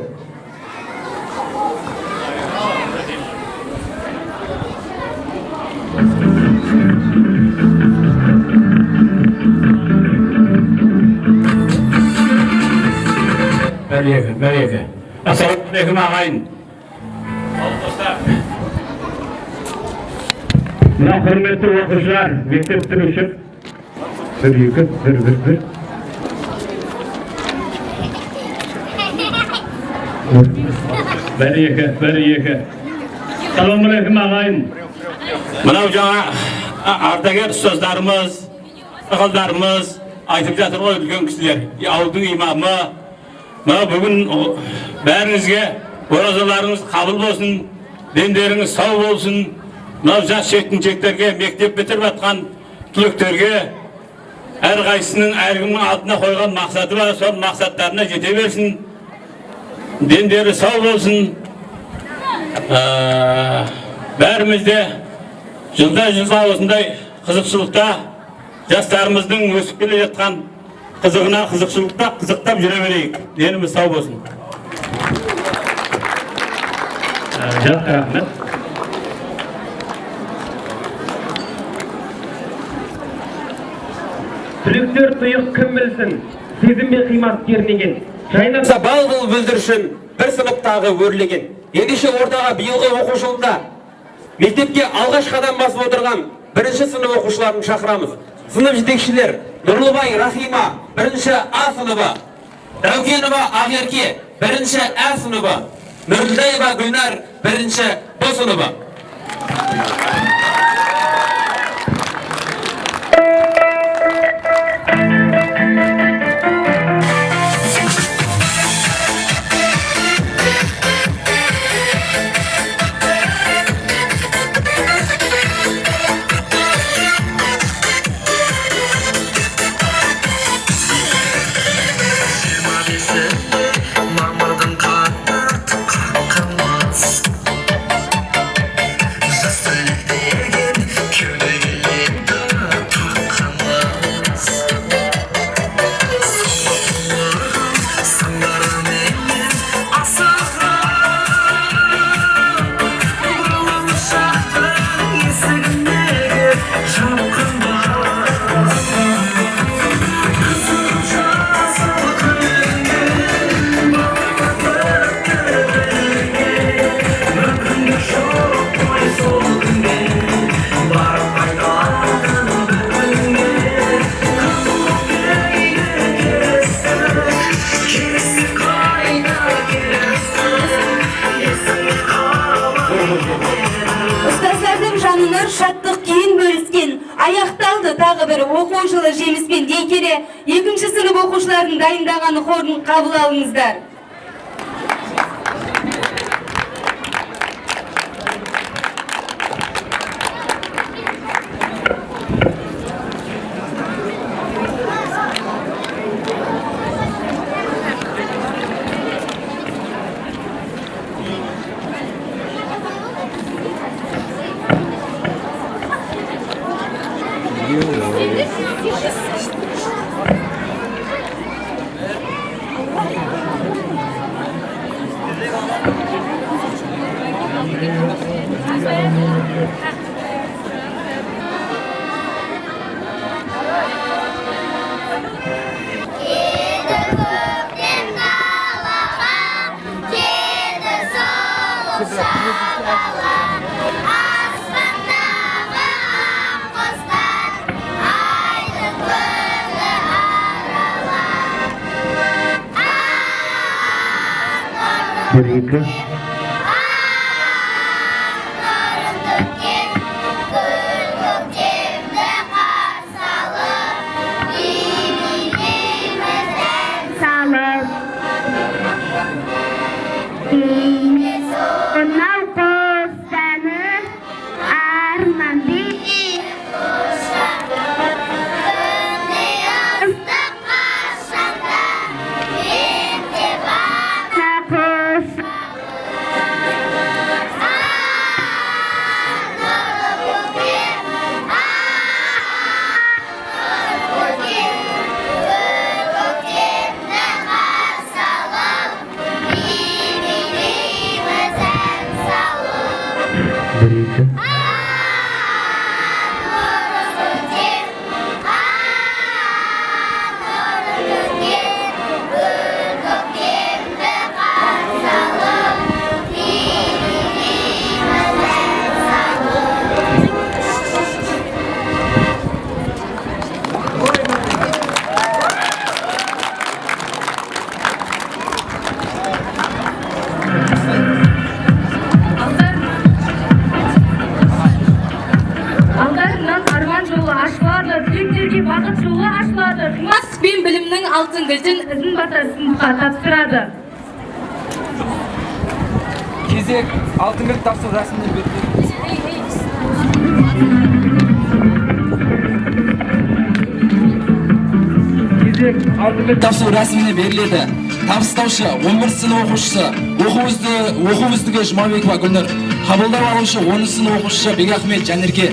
Бәрекелді. Ассалаумағалейкум ағайын. Мына құрметті оқушылар, мектеп бітіруші. Bir. Бәрекелді. Ассалаумағалейкум ағайын. Мынау жаңа ардагер ұстаздарымыз, ағалдарымыз айтып жатыр ғой, үлкен кісілер, ауылдың имамы. Мына бүгін бәріңізге оразаларыңыз қабыл болсын, дендеріңіз сау болсын. Мына жас жеткіншектерге, мектеп бітіріп жатқан түлектерге әрқайсының әркімнің алдына қойған мақсаты бар, сол мақсаттарына жете берсін. Дендері сау болсын. Бәрімізде жылда осындай қызықшылықта жастарымыздың өсіп келе жатқан қызығына қызықтап жүре берейік. Деніміз сау болсын. Рахмет. Түлектер тұйық кім білсін, сезімбе қимас кернеген. Жайнапса бал қыл бүлдіршін, бір сыныптағы өрлеген. Ендеше ортаға биылғы оқу жылында мектепке алғаш қадам басып отырған бірінші сынып оқушыларын шақырамыз. Сынып жетекшілер Нұрлыбай Рахима, бірінші А сыныбы, Дәукенова Ақерке, бірінші Ә сыныбы, Нұрдаева Гүлнар, бірінші Б сыныбы. Just a little Ұстаздардың жанына шаттық кейін бөліскен, аяқталды тағы бір оқу жылы жеміспен дей келе, 2-ші сынып оқушылардың дайындаған хорын қабыл алыңыздар. алтын кілтін ізін баса сыныпқа тапсырады. Кезек алтын кілт тапсыру рәсіміне беріледі. Кезек алтын кілт тапсыру рәсіміне беріледі. Табыстаушы 11 сынып оқушысы оқу үздігі Жұмабекова Гүлнұр, қабылдау алушы 10 сынып оқушысы Бекахмет Жанерке.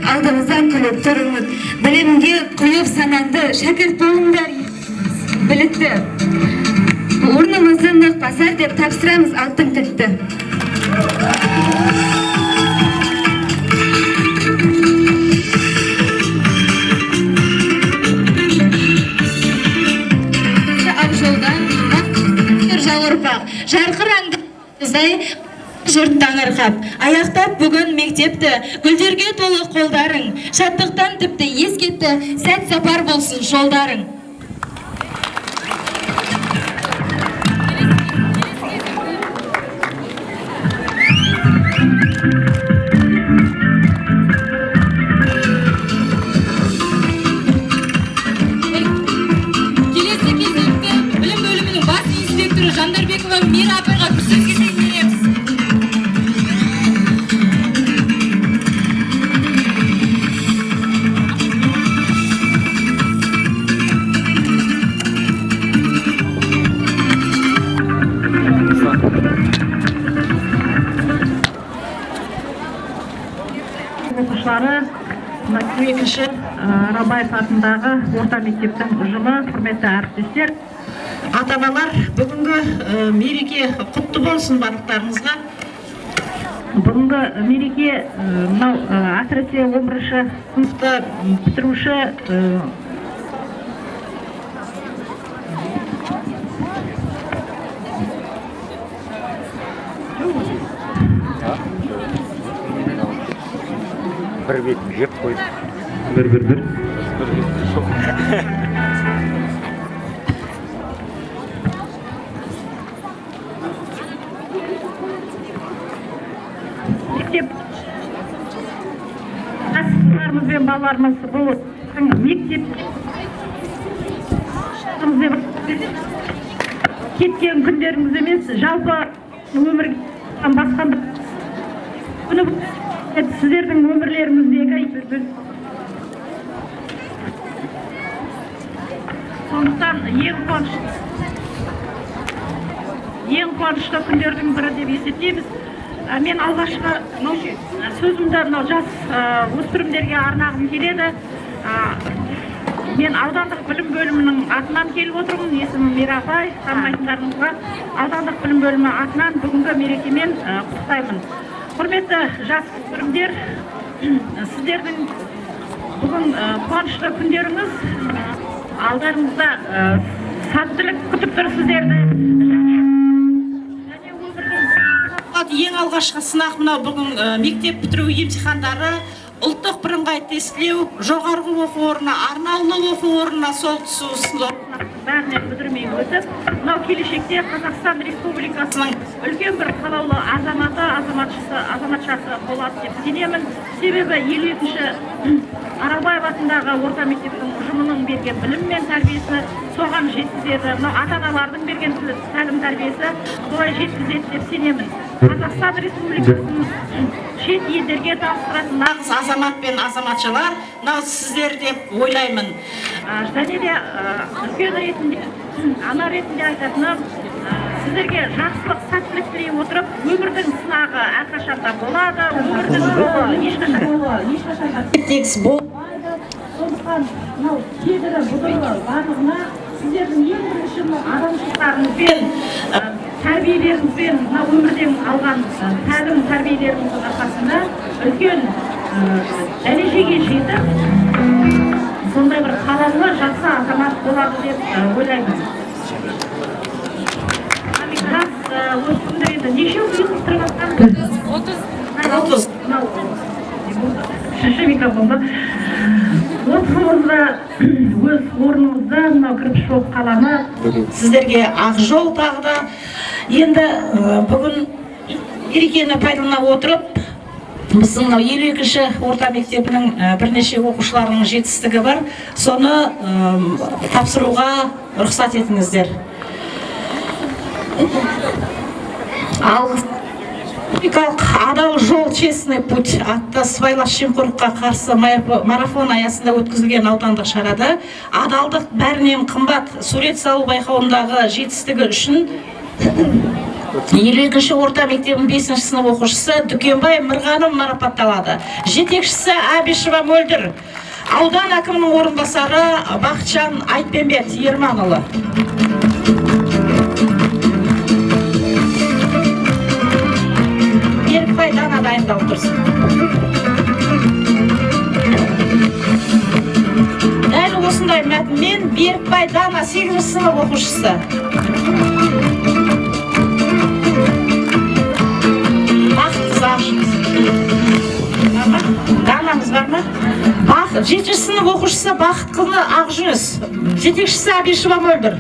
Алдымыздан күліп тұрыңыз, білімге құйып сананды, шәкірт болыңдар, білікті. Орнымызды нық басар деп тапсырамыз алтын кілтті. Жарқыранды жұрттан ырқап, аяқтап бүгін мектепті, гүлдерге толы қолдарың, шаттықтан тіпті ескетті, сәт сапар болсын жолдарың. Келесі кезекте білім бөлімінің бас инспекторы Жандарбекова Мира апайға бір сөз кетейін береміз. оқушылары, мына 2-ші Рабаев атындағы орта мектептің ұжымы, құрметті әріптестер, ата-аналар, бүгінгі мереке құтты болсын барлықтарыңызға. Бүгінгі мереке мынау әсіресе 11-ші сыныпты бітіруші бір бет жеп қойды. Бір. мектеп қасымдарымыз бен балаларымыз бұл мектеп кеткен күндеріңіз емес, жалпы өмірге басқа күні сіздердің өмірлеріңіздегі сондықтан ең қуанышты күндердің бірі деп есептейміз. Мен алғашқы сөзімді жас өспірімдерге арнағым келеді. Мен аудандық білім бөлімінің атынан келіп отырмын. Есімім Мирапай, танымайтындарыңызға аудандық білім бөлімі атынан бүгінгі мерекемен құттықтаймын. Құрметті жас өспірімдер, сіздердің бүгін қуанышты күндеріңіз, алдарыңызда сәттілік күтіп тұр сіздерді. Ең алғашқы сынақ мынау бүгін мектеп бітіру емтихандары, ұлттық бірыңғай тестілеу, жоғарғы оқу орнына, арнаулы оқу орнына сол түсу бәрінен бүдірмей өтіп, мынау келешекте Қазақстан Республикасының үлкен бір қалаулы азаматшасы болады деп сенемін. Себебі 52-ші Арабаев атындағы орта мектептің ұжымының берген білім мен тәрбиесі соған жеткізеді. Мынау ата-аналардың берген тәлім тәрбиесі солай жеткізеді деп сенемін. Қазақстан Республикасының шет елдерге таныстыратын нағыз азамат пен азаматшалар мынау сіздер деп ойлаймын. Және де үлкен ретінде, ана ретінде айтатыным, сіздерге жақсылық, сәттілік тілей отырып, өмірдің сынағы әрқашанда болады, өмірдің жолы ешқашанда тегіс болмайды. Сондықтан мынау кедірі, бұдыры барлығына сіздердің ең бірінші адамшылықтарыңызбен, тәрбиелеріңізбен, мына өмірден алған тәлім тәрбиелеріңіздің арқасында үлкен дәрежеге жетіп, сондай бір қалаулы жақсы азамат болады деп ойлаймын. Жас өспірімдер енді неше ұйықтап тұрып жатқан? 30. Үшінші микрофонда. 30-ымызда өз орнымызда мынау кірпіш болып қаламыз. Сіздерге ақ жол тағы да. Енді бүгін мерекені пайдалана отырып, біздің 52-ші орта мектебінің бірнеше оқушыларының жетістігі бар. Соны тапсыруға рұқсат етіңіздер. Ал адал жол, честный путь атты сыбайлас жемқорлыққа қарсы марафон аясында өткізілген аудандық шарада адалдық бәрінен қымбат сурет салу байқауындағы жетістігі үшін 52-ші орта мектебінің 5-ші сынып оқушысы Дүкенбай Мырғаным марапатталады. Жетекшісі Әбішева Мөлдір. Аудан әкімінің орынбасары Бақытжан Айтбенбет Ерманұлы. Берікбай Дана дайындалып тұрсын. Дәл осындай мәтінмен Берікбай Дана 8-ші сынып оқушысы. Данамыз бар ма? 7-ші сынып оқушысы Бақытқызы Ақжүніс. Жетекшісі Әбішева Мөлдір.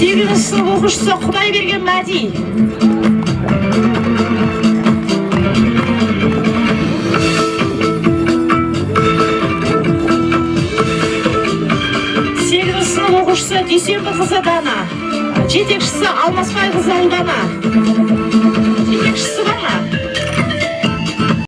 8-ші сынып оқушысы Құдайберген Мәди. 8-ші сынып оқушысы Дүйсенбіқызы Дана. Жетекшісі Алмасбайқызы Ұлдана. Жетекшісі